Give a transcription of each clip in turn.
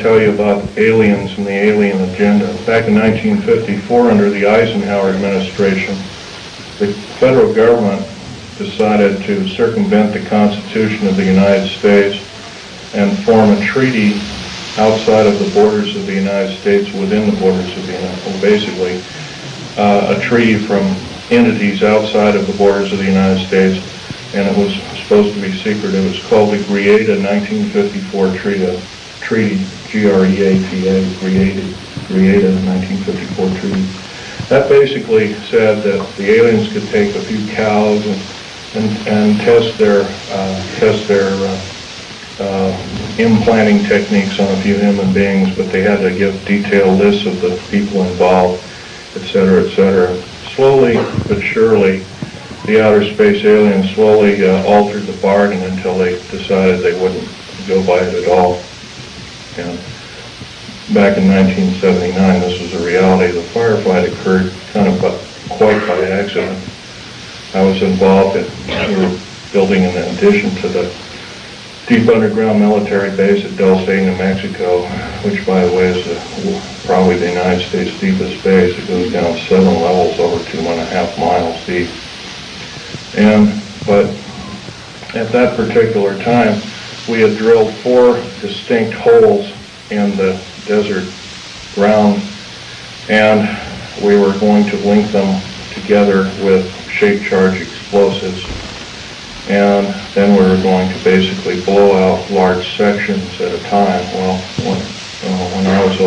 tell you about aliens and the alien agenda. Back in 1954, under the Eisenhower administration, the federal government decided to circumvent the Constitution of the United States and form a treaty outside of the borders of the United States, within the borders of the United States, basically a treaty from entities outside of the borders of the United States, and it was supposed to be secret. It was called the Greada 1954 Treaty, G-R-E-A-T-A, Greada 1954 Treaty. That basically said that the aliens could take a few cows and test their implanting techniques on a few human beings, but they had to give detailed lists of the people involved, etc., etc. Slowly but surely, the outer space aliens slowly altered the bargain until they decided they wouldn't go by it at all. And back in 1979, this was a reality. The firefight occurred kind of quite by accident. I was involved in, we were building an addition to the deep underground military base at Del State, New Mexico, which, by the way, is probably the United States' deepest base. It goes down 7 levels over 2.5 miles deep. But at that particular time, we had drilled 4 distinct holes in the desert ground, and we were going to link them together with shape charge explosives. And then we were going to basically blow out large sections at a time. Well, when I was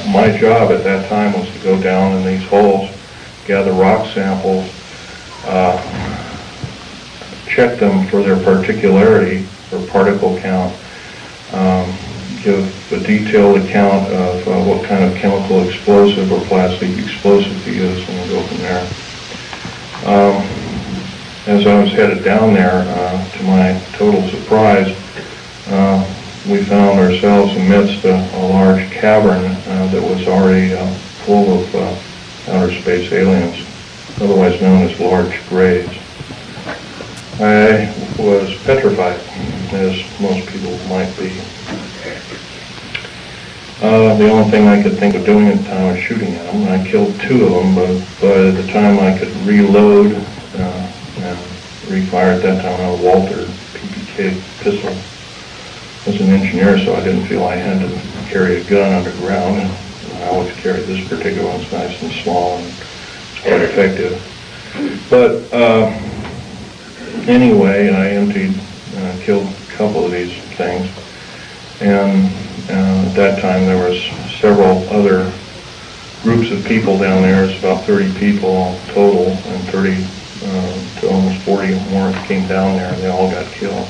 my job at that time was to go down in these holes, gather rock samples, check them for their particularity or particle count, give a detailed account of what kind of chemical explosive or plastic explosive to use, and we'll go from there. As I was headed down there, to my total surprise, we found ourselves amidst a large cavern that was already full of outer space aliens, otherwise known as large graves. I was petrified, as most people might be. The only thing I could think of doing at the time was shooting at them. I killed 2 of them, but by the time I could reload and refire at that time, I had a Walter PPK pistol. I was an engineer, so I didn't feel I had to carry a gun underground. And I always carried this particular one. It's nice and small, and it's quite effective. But anyway, I killed a couple of these things, and at that time there was several other groups of people down there. It's about 30 people total, and 30 to almost 40 more came down there, and they all got killed.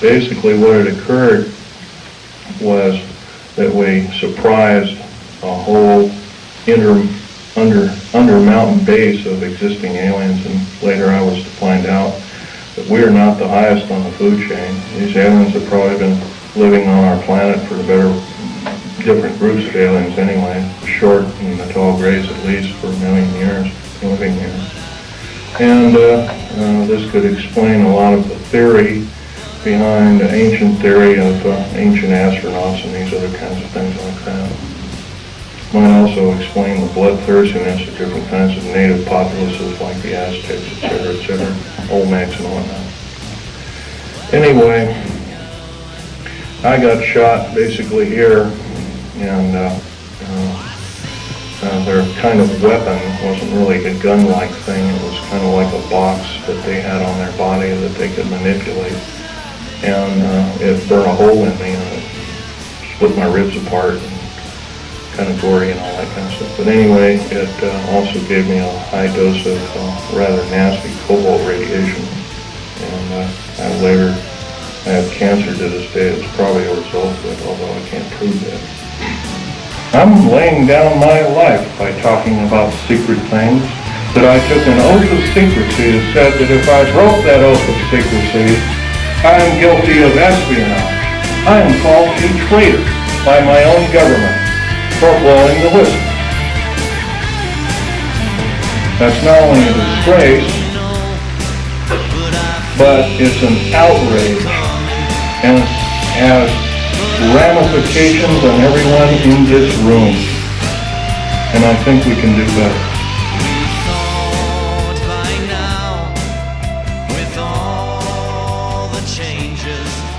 Basically what had occurred was that we surprised a whole under mountain base of existing aliens, and later I was to find out that we are not the highest on the food chain. These aliens have probably been living on our planet for different groups of aliens anyway, short and the tall grays at least, for 1 million years living here. And this could explain a lot of the theory behind the ancient theory of ancient astronauts and these other kinds of things like that. Might also explain the bloodthirstiness of different kinds of native populaces like the Aztecs, etc., Olmecs and whatnot. Anyway, I got shot basically here, and their kind of weapon wasn't really a gun-like thing. It was kind of like a box that they had on their body that they could manipulate. And it burned a hole in me, and it split my ribs apart, and kind of gory and all that kind of stuff. But anyway, it also gave me a high dose of rather nasty cobalt radiation. And I have cancer to this day. It's probably a result of it, although I can't prove that. I'm laying down my life by talking about secret things, that I took an oath of secrecy that said that if I broke that oath of secrecy, I am guilty of espionage. I am called a traitor by my own government for blowing the whistle. That's not only a disgrace, but it's an outrage. And ramifications on everyone in this room. And I think we can do better. Thought by now, with all the changes